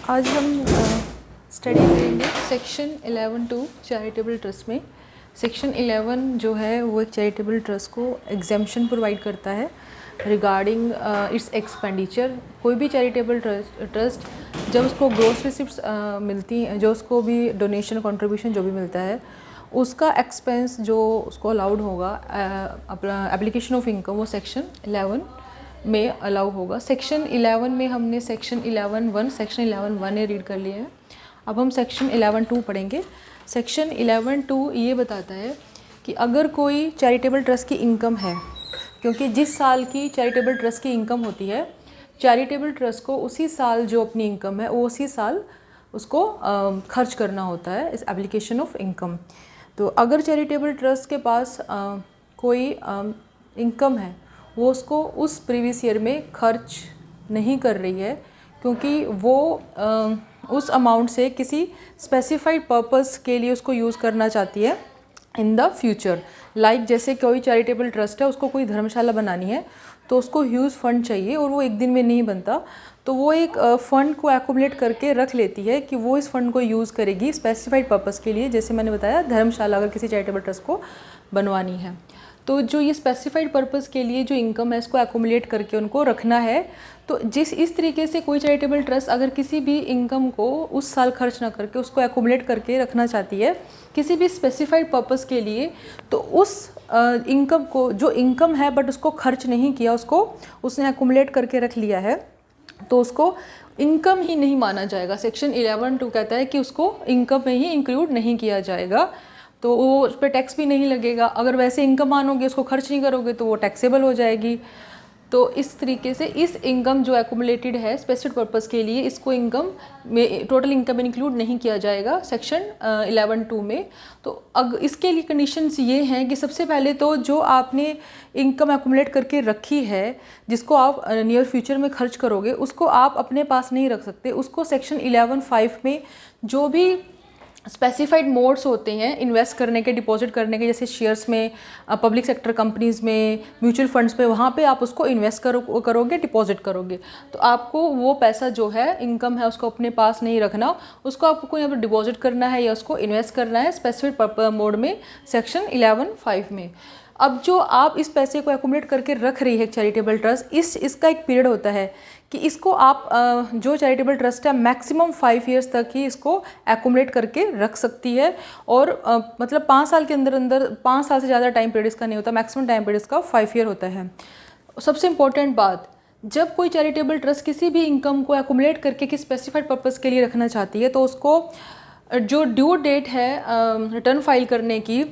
आज हम स्टडी करेंगे सेक्शन 11(2) चैरिटेबल ट्रस्ट में। सेक्शन 11 जो है वो एक चैरिटेबल ट्रस्ट को एग्जेम्पशन प्रोवाइड करता है रिगार्डिंग इट्स एक्सपेंडिचर। कोई भी चैरिटेबल ट्रस्ट जब उसको ग्रॉस रिसिप्ट्स मिलती हैं, जो उसको भी डोनेशन कंट्रीब्यूशन जो भी मिलता है, उसका एक्सपेंस जो उसको अलाउड होगा एप्लीकेशन ऑफ इनकम, वो सेक्शन 11 में अलाउ होगा। सेक्शन 11 में हमने सेक्शन 11(1) सेक्शन 11(1) रीड कर लिया है। अब हम सेक्शन 11(2) पढ़ेंगे। सेक्शन 11(2) ये बताता है कि अगर कोई चैरिटेबल ट्रस्ट की इनकम है, क्योंकि जिस साल की चैरिटेबल ट्रस्ट की इनकम होती है, चैरिटेबल ट्रस्ट को उसी साल जो अपनी इनकम है वो उसी साल उसको खर्च करना होता है इस एप्लीकेशन ऑफ इनकम। तो अगर चैरिटेबल ट्रस्ट के पास कोई इनकम है, वो उसको उस प्रीवियस ईयर में खर्च नहीं कर रही है, क्योंकि वो उस अमाउंट से किसी स्पेसिफाइड पर्पस के लिए उसको यूज़ करना चाहती है इन द फ्यूचर। लाइक जैसे कोई चैरिटेबल ट्रस्ट है, उसको कोई धर्मशाला बनानी है, तो उसको ह्यूज फंड चाहिए और वो एक दिन में नहीं बनता, तो वो एक फ़ंड को एक्यूमुलेट करके रख लेती है कि वो इस फंड को यूज़ करेगी स्पेसिफाइड पर्पस के लिए। जैसे मैंने बताया, धर्मशाला अगर किसी चैरिटेबल ट्रस्ट को बनवानी है, तो जो ये स्पेसिफाइड पर्पस के लिए जो इनकम है, इसको एक्यूमुलेट करके उनको रखना है। तो इस तरीके से कोई चैरिटेबल ट्रस्ट अगर किसी भी इनकम को उस साल खर्च ना करके उसको एक्यूमुलेट करके रखना चाहती है किसी भी स्पेसिफाइड पर्पस के लिए, तो उस इनकम को, जो इनकम है बट उसको खर्च नहीं किया, उसको उसने एक्यूमुलेट करके रख लिया है, तो उसको इनकम ही नहीं माना जाएगा। सेक्शन 11(2) कहता है कि उसको इनकम में ही इंक्लूड नहीं किया जाएगा, तो वो उस पर टैक्स भी नहीं लगेगा। अगर वैसे इनकम मानोगे, उसको खर्च नहीं करोगे, तो वो टैक्सेबल हो जाएगी। तो इस तरीके से इस इनकम जो एक्यूमुलेटेड है स्पेसिफिक पर्पस के लिए, इसको इनकम में, टोटल इनकम में इंक्लूड नहीं किया जाएगा सेक्शन 11(2) में। तो इसके लिए कंडीशंस ये हैं कि सबसे पहले तो जो आपने इनकम एक्यूमुलेट करके रखी है, जिसको आप नियर फ्यूचर में खर्च करोगे, उसको आप अपने पास नहीं रख सकते। उसको सेक्शन 11(5) में जो भी स्पेसिफाइड मोड्स होते हैं इन्वेस्ट करने के, डिपॉजिट करने के, जैसे शेयर्स में, पब्लिक सेक्टर कंपनीज़ में, म्यूचुअल फंड्स में, वहाँ पे आप उसको इन्वेस्ट करोगे, डिपॉजिट करोगे, तो आपको वो पैसा जो है, इनकम है, उसको अपने पास नहीं रखना, उसको आपको यहाँ पर डिपॉजिट करना है या उसको इन्वेस्ट करना है स्पेसिफिक मोड में सेक्शन 11(5) में। अब जो आप इस पैसे को एक्यूमुलेट करके रख रही है चैरिटेबल ट्रस्ट, इसका एक पीरियड होता है कि इसको आप जो चैरिटेबल ट्रस्ट है मैक्सिमम 5 ईयर्स तक ही इसको एक्यूमुलेट करके रख सकती है। और मतलब 5 साल के अंदर 5 साल से ज़्यादा टाइम पीरियड इसका नहीं होता, मैक्सिमम टाइम पीरियड इसका 5 ईयर होता है। सबसे इम्पोर्टेंट बात, जब कोई चैरिटेबल ट्रस्ट किसी भी इनकम को एक्यूमुलेट करके किसी स्पेसिफाइड पर्पज़ के लिए रखना चाहती है, तो उसको जो ड्यू डेट है रिटर्न फाइल करने की,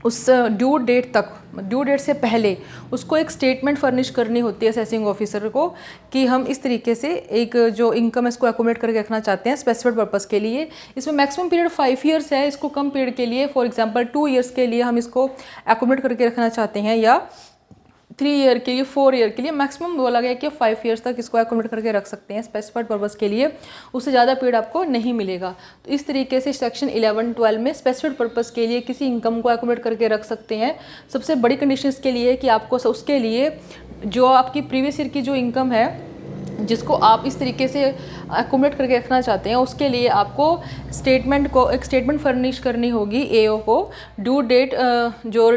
उस ड्यू डेट तक, ड्यू डेट से पहले उसको एक स्टेटमेंट फर्निश करनी होती है असेसिंग ऑफिसर को कि हम इस तरीके से एक जो इनकम है इसको एक्यूमुलेट करके रखना चाहते हैं स्पेसिफिक पर्पस के लिए। इसमें मैक्सिमम पीरियड 5 ईयर्स है, इसको कम पीरियड के लिए, फॉर एग्जांपल 2 ईयर्स के लिए हम इसको एक्यूमुलेट करके रखना चाहते हैं, या 3 ईयर के लिए, 4 ईयर के लिए, मैक्सिमम बोला गया कि 5 ईयर्स तक इसको एक्यूमुलेट करके रख सकते हैं स्पेसिफाइड पर्पस के लिए, उससे ज़्यादा पीरियड आपको नहीं मिलेगा। तो इस तरीके से सेक्शन 11(12) में स्पेसिफिक पर्पस के लिए किसी इनकम को एक्यूमुलेट करके रख सकते हैं। सबसे बड़ी कंडीशन इसके लिए कि आपको उसके लिए जो आपकी प्रीवियस ईयर की जो इनकम है, जिसको आप इस तरीके से एक्यूमुलेट करके रखना चाहते हैं, उसके लिए आपको एक स्टेटमेंट फर्निश करनी होगी एओ को। ड्यू डेट जो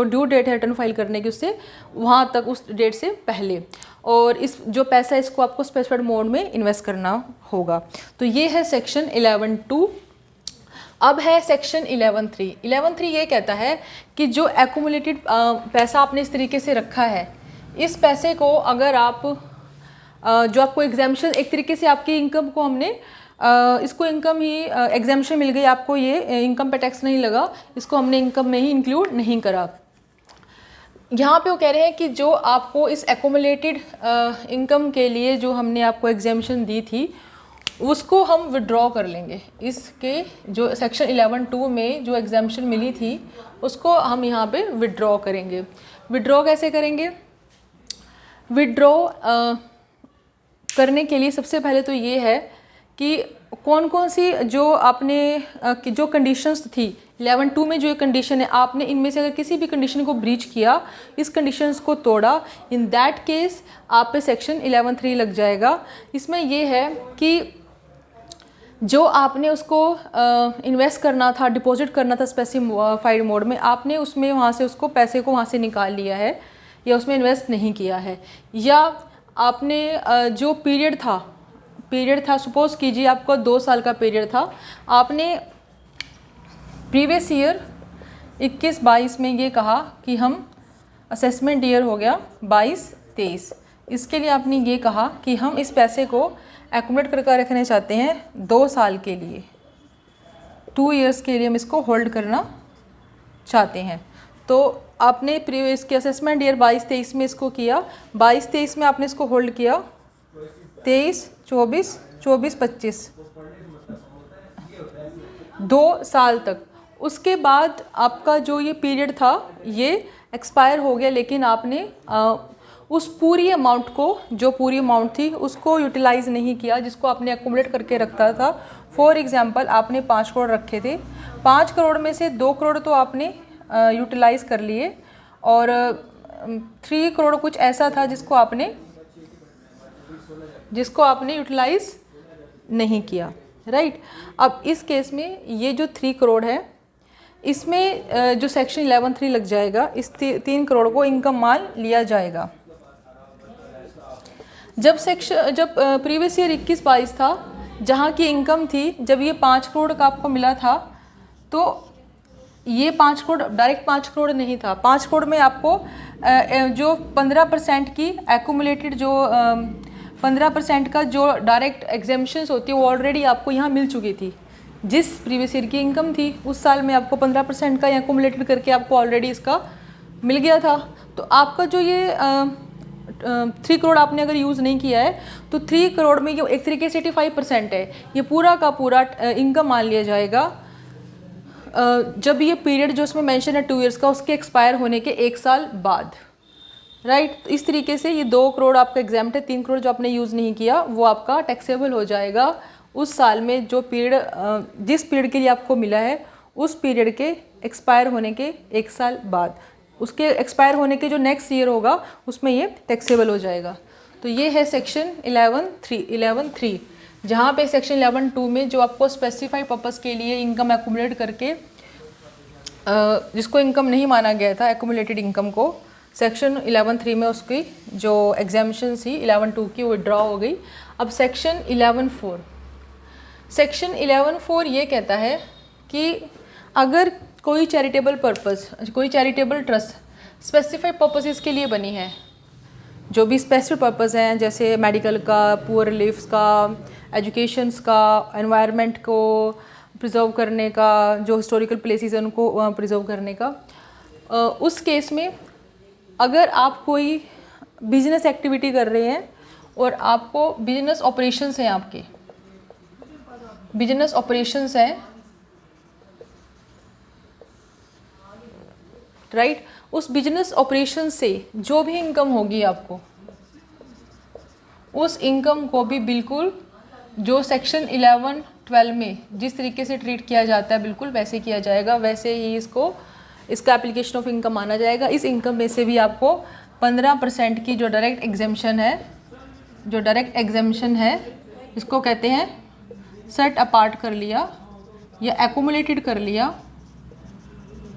ड्यू डेट है रिटर्न फाइल करने की, उससे वहाँ तक, उस डेट से पहले, और इस जो पैसा इसको आपको स्पेसिफाइड मोड में इन्वेस्ट करना होगा। तो ये है सेक्शन 11(2). अब है सेक्शन 11(3). 11(3) ये कहता है कि जो एक्यूमुलेटेड पैसा आपने इस तरीके से रखा है, इस पैसे को अगर आप जो आपको एग्जाम्पशन, एक तरीके से आपकी इनकम को हमने इसको इनकम ही एग्जाम्पशन मिल गई आपको, ये इनकम पे टैक्स नहीं लगा, इसको हमने इनकम में ही इंक्लूड नहीं करा। यहाँ पे वो कह रहे हैं कि जो आपको इस एक्यूमुलेटेड इनकम के लिए जो हमने आपको एग्जाम्पशन दी थी, उसको हम विड्रॉ कर लेंगे। इसके जो सेक्शन 11(2) में जो एग्जाम्पशन मिली थी, उसको हम यहाँ पे विड्रॉ करेंगे। विड्रॉ कैसे करेंगे? विड्रॉ करने के लिए सबसे पहले तो ये है कि कौन कौन सी जो आपने जो कंडीशंस थी 11(2) में जो ये कंडीशन है, आपने इनमें से अगर किसी भी कंडीशन को ब्रीच किया, इस कंडीशंस को तोड़ा, इन दैट केस आप पे सेक्शन 11(3) लग जाएगा। इसमें ये है कि जो आपने उसको इन्वेस्ट करना था, डिपॉजिट करना था स्पेसिफाइड मोड में, आपने उसमें वहाँ से उसको पैसे को वहाँ से निकाल लिया है या उसमें इन्वेस्ट नहीं किया है, या आपने जो पीरियड था सपोज़ कीजिए आपका 2 साल का पीरियड था, आपने प्रीवियस ईयर 21-22 में ये कहा कि हम असेसमेंट ईयर हो गया 22-23, इसके लिए आपने ये कहा कि हम इस पैसे को एक्यूमुलेट करके रखना चाहते हैं 2 साल के लिए, 2 इयर्स के लिए हम इसको होल्ड करना चाहते हैं। तो आपने प्रीवियस के असेसमेंट ईयर 22-23 में इसको किया, 22-23 में आपने इसको होल्ड किया, 23-24, 24-25, 2 साल तक। उसके बाद आपका जो ये पीरियड था ये एक्सपायर हो गया, लेकिन आपने उस पूरी अमाउंट को, जो पूरी अमाउंट थी उसको यूटिलाइज़ नहीं किया जिसको आपने एक्यूमुलेट करके रखा था। फॉर एग्जांपल आपने 5 करोड़ रखे थे, 5 करोड़ में से 2 करोड़ तो आपने यूटिलाइज़ कर लिए और 3 करोड़ कुछ ऐसा था जिसको आपने यूटिलाइज़ नहीं किया, राइट। अब इस केस में ये जो 3 करोड़ है, इसमें जो सेक्शन 11(3) लग जाएगा, इस 3 करोड़ को इनकम मान लिया जाएगा। जब प्रीवियस ईयर 21-22 था, जहाँ की इनकम थी, जब ये 5 करोड़ का आपको मिला था, तो ये 5 करोड़ डायरेक्ट 5 करोड़ नहीं था। 5 करोड़ में आपको जो 15% की एक्यूमुलेटेड जो 15% का जो डायरेक्ट एग्जेम्पशंस होती है वो ऑलरेडी आपको यहाँ मिल चुकी थी। जिस प्रीवियस ईयर की इनकम थी उस साल में आपको 15% का एक्यूमुलेटेड करके आपको ऑलरेडी इसका मिल गया था। तो आपका जो ये 3 करोड़ आपने अगर यूज़ नहीं किया है, तो 3 करोड़ में ये एक तरीके से 85% है, ये पूरा का पूरा इनकम मान लिया जाएगा जब ये पीरियड जो इसमें मेंशन है 2 इयर्स का, उसके एक्सपायर होने के 1 साल बाद, राइट। तो इस तरीके से ये 2 करोड़ आपका एग्जाम्प्ट है, 3 करोड़ जो आपने यूज़ नहीं किया वो आपका टैक्सेबल हो जाएगा उस साल में, जो पीरियड जिस पीरियड के लिए आपको मिला है उस पीरियड के एक्सपायर होने के 1 साल बाद, उसके एक्सपायर होने के जो नेक्स्ट ईयर होगा उसमें ये टैक्सेबल हो जाएगा। तो ये है सेक्शन 11(3), जहाँ पे सेक्शन 11(2) में जो आपको स्पेसिफाइड पर्पस के लिए इनकम एक्यूमुलेट करके जिसको इनकम नहीं माना गया था एक्यूमुलेटेड इनकम को, सेक्शन 11(3) में उसकी जो एग्जाम्पशन थी 11(2) की विड्रॉ हो गई। अब सेक्शन 11(4) ये कहता है कि अगर कोई चैरिटेबल ट्रस्ट स्पेसिफाइड पर्पसेस के लिए बनी है, जो भी स्पेसिफिक पर्पस हैं, जैसे मेडिकल का, पुअर रिलीफ्स का, एजुकेशंस का, एनवायरनमेंट को प्रिजर्व करने का, जो हिस्टोरिकल प्लेसेस हैं उनको प्रिजर्व करने का, उस केस में अगर आप कोई बिजनेस एक्टिविटी कर रहे हैं और आपको बिजनेस ऑपरेशंस हैं, आपके बिजनेस ऑपरेशंस हैं, राइट, उस बिजनेस ऑपरेशन से जो भी इनकम होगी आपको, उस इनकम को भी बिल्कुल जो सेक्शन 11(12) में जिस तरीके से ट्रीट किया जाता है बिल्कुल वैसे किया जाएगा, वैसे ही इसका एप्लीकेशन ऑफ इनकम माना जाएगा। इस इनकम में से भी आपको 15% की जो डायरेक्ट एग्जेम्पशन है, इसको कहते हैं सेट अपार्ट कर लिया या एक्यूमुलेटेड कर लिया,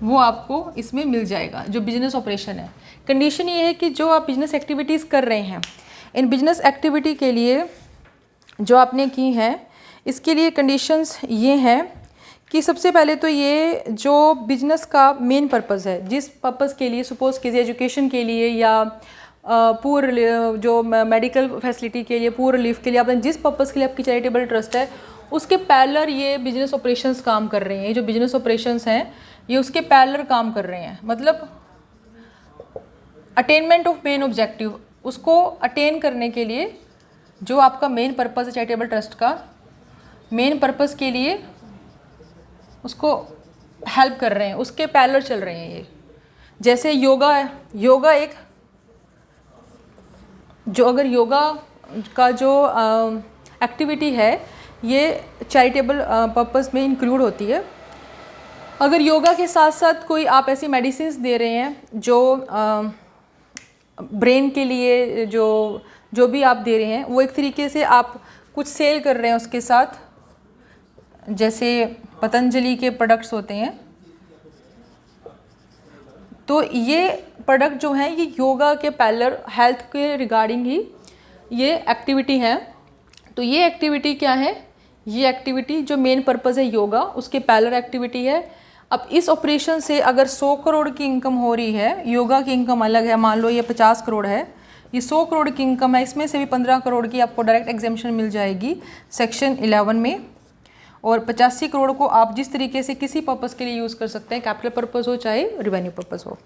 वो आपको इसमें मिल जाएगा जो बिजनेस ऑपरेशन है। कंडीशन ये है कि जो आप बिजनेस एक्टिविटीज़ कर रहे हैं, इन बिजनेस एक्टिविटी के लिए जो आपने की हैं, इसके लिए कंडीशंस ये हैं कि सबसे पहले तो ये जो बिजनेस का मेन पर्पस है, जिस पर्पस के लिए, सपोज़ कीजिए एजुकेशन के लिए या पूर जो मेडिकल फैसिलिटी के लिए, पूर रिलीफ के लिए, आपने जिस पर्पस के लिए आपकी चैरिटेबल ट्रस्ट है, उसके पैरेलल ये बिजनेस ऑपरेशंस काम कर रहे हैं। ये जो बिजनेस ऑपरेशंस हैं ये उसके पैरेलल काम कर रहे हैं, मतलब अटेनमेंट ऑफ मेन ऑब्जेक्टिव, उसको अटेन करने के लिए जो आपका मेन पर्पस है चैरिटेबल ट्रस्ट का, मेन पर्पस के लिए उसको हेल्प कर रहे हैं, उसके पैरेलल चल रहे हैं ये। जैसे योगा है, योगा एक जो अगर योगा का जो एक्टिविटी है ये चैरिटेबल पर्पस में इंक्लूड होती है, अगर योगा के साथ साथ कोई आप ऐसी मेडिसिन्स दे रहे हैं जो ब्रेन के लिए जो भी आप दे रहे हैं वो एक तरीके से आप कुछ सेल कर रहे हैं उसके साथ, जैसे पतंजलि के प्रोडक्ट्स होते हैं, तो ये प्रोडक्ट जो हैं ये योगा के पैरेलल हेल्थ के रिगार्डिंग ही ये एक्टिविटी है। तो ये एक्टिविटी क्या है, ये एक्टिविटी जो मेन पर्पज़ है योगा उसके पैरेलल एक्टिविटी है। अब इस ऑपरेशन से अगर 100 करोड़ की इनकम हो रही है, योगा की इनकम अलग है, मान लो ये 50 करोड़ है, ये 100 करोड़ की इनकम है, इसमें से भी 15 करोड़ की आपको डायरेक्ट एग्जेम्पशन मिल जाएगी सेक्शन 11 में, और 85 करोड़ को आप जिस तरीके से किसी पर्पज़ के लिए यूज़ कर सकते हैं, कैपिटल पर्पज़ हो चाहे रिवेन्यू पर्पज़ हो,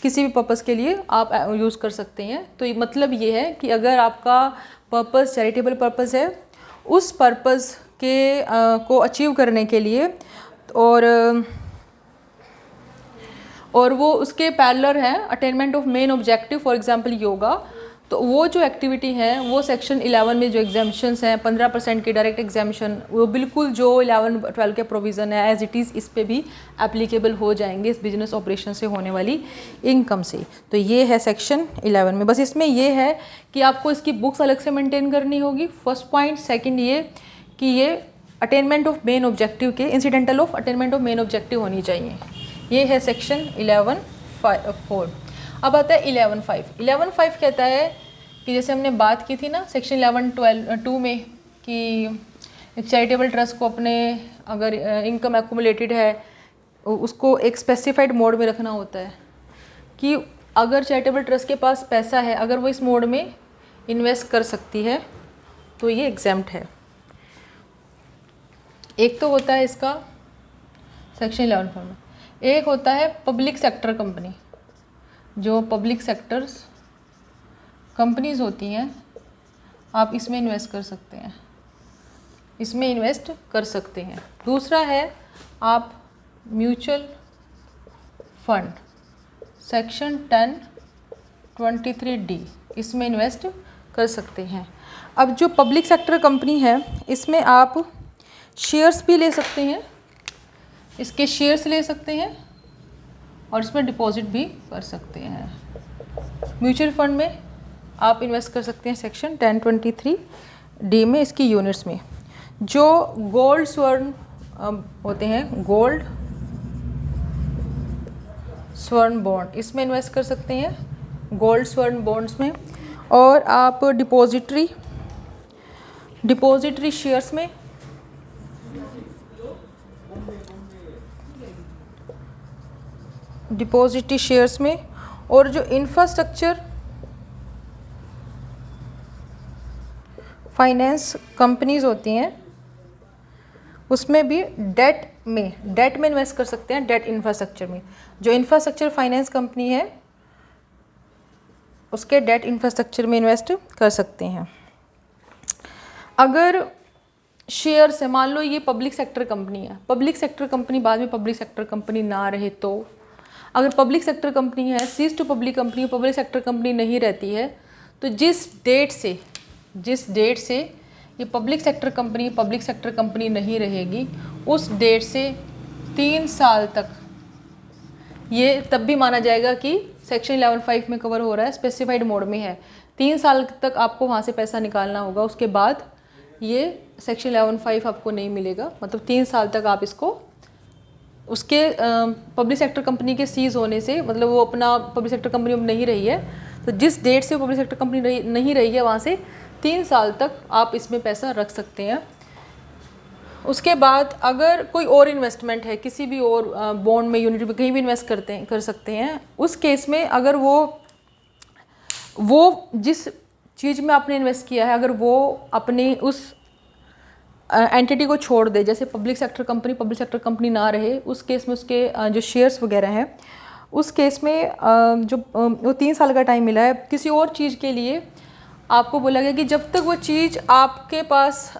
किसी भी पर्पज़ के लिए आप यूज़ कर सकते हैं। तो ये मतलब ये है कि अगर आपका पर्पज़ चैरिटेबल पर्पज़ है, उस पर्पज़ के को अचीव करने के लिए और वो उसके पैरेलल है attainment of main objective, for example yoga, तो वो जो एक्टिविटी है वो सेक्शन 11 में जो एग्जाम्पशंस हैं 15% की डायरेक्ट एग्जाम्पशन, वो बिल्कुल जो 11-12 के प्रोविज़न है एज इट इज़ इस पे भी एप्लीकेबल हो जाएंगे इस बिजनेस ऑपरेशन से होने वाली इनकम से। तो ये है सेक्शन 11 में। बस इसमें ये है कि आपको इसकी बुक्स अलग से मेंटेन करनी होगी, फर्स्ट पॉइंट। सेकेंड ये कि ये अटेनमेंट ऑफ मेन ऑब्जेक्टिव के incidental of attainment of main objective होनी चाहिए। ये है सेक्शन 11(4). अब आता है 11(5). 11(5) कहता है कि जैसे हमने बात की थी ना सेक्शन 11(2) में कि एक चैरिटेबल ट्रस्ट को अपने अगर इनकम एक्यूमुलेटेड है उसको एक स्पेसिफाइड मोड में रखना होता है, कि अगर चैरिटेबल ट्रस्ट के पास पैसा है, अगर वो इस मोड में इन्वेस्ट कर सकती है तो ये एग्जेम्प्ट है। एक तो होता है इसका सेक्शन 11(4) में, एक होता है पब्लिक सेक्टर कंपनी। जो पब्लिक सेक्टर्स कंपनीज़ होती हैं आप इसमें इन्वेस्ट कर सकते हैं, इसमें इन्वेस्ट कर सकते हैं। दूसरा है आप म्यूचुअल फंड सेक्शन 10(23)(d), इसमें इन्वेस्ट कर सकते हैं। अब जो पब्लिक सेक्टर कंपनी है इसमें आप शेयर्स भी ले सकते हैं, इसके शेयर्स ले सकते हैं और इसमें डिपॉजिट भी कर सकते हैं। म्यूचुअल फंड में आप इन्वेस्ट कर सकते हैं सेक्शन 10(23)(d) में, इसकी यूनिट्स में। जो गोल्ड स्वर्ण होते हैं, गोल्ड स्वर्ण बॉन्ड, इसमें इन्वेस्ट कर सकते हैं, गोल्ड स्वर्ण बॉन्ड्स में। और आप डिपॉजिटरी शेयर्स में, डिपॉजिटरी शेयर्स में, और जो इंफ्रास्ट्रक्चर फाइनेंस कंपनीज होती हैं उसमें भी डेट में इन्वेस्ट कर सकते हैं, डेट इंफ्रास्ट्रक्चर में। जो इंफ्रास्ट्रक्चर फाइनेंस कंपनी है उसके डेट इंफ्रास्ट्रक्चर में इन्वेस्ट कर सकते हैं। अगर शेयर्स है, मान लो ये पब्लिक सेक्टर कंपनी है, पब्लिक सेक्टर कंपनी बाद में पब्लिक सेक्टर कंपनी ना रहे तो, अगर पब्लिक सेक्टर कंपनी है, ceases to public company, public sector company नहीं रहती है, तो जिस डेट से ये पब्लिक सेक्टर कंपनी नहीं रहेगी, उस डेट से 3 साल तक ये तब भी माना जाएगा कि सेक्शन 11(5) में कवर हो रहा है, स्पेसिफाइड मोड में है। 3 साल तक आपको वहाँ से पैसा निकालना होगा, उसके बाद ये सेक्शन 11(5) आपको नहीं मिलेगा। मतलब 3 साल तक आप इसको उसके पब्लिक सेक्टर कंपनी के सीज होने से, मतलब वो अपना पब्लिक सेक्टर कंपनी में नहीं रही है, तो जिस डेट से पब्लिक सेक्टर कंपनी नहीं रही है वहाँ से 3 साल तक आप इसमें पैसा रख सकते हैं। उसके बाद अगर कोई और इन्वेस्टमेंट है, किसी भी और बॉन्ड में, यूनिट में, कहीं भी इन्वेस्ट कर सकते हैं, उस केस में अगर वो जिस चीज़ में आपने इन्वेस्ट किया है अगर वो अपनी उस एंटिटी को छोड़ दे, जैसे पब्लिक सेक्टर कंपनी ना रहे, उस केस में उसके जो शेयर्स वगैरह हैं, उस केस में जो वो 3 साल का टाइम मिला है, किसी और चीज़ के लिए आपको बोला गया कि जब तक वो चीज़ आपके पास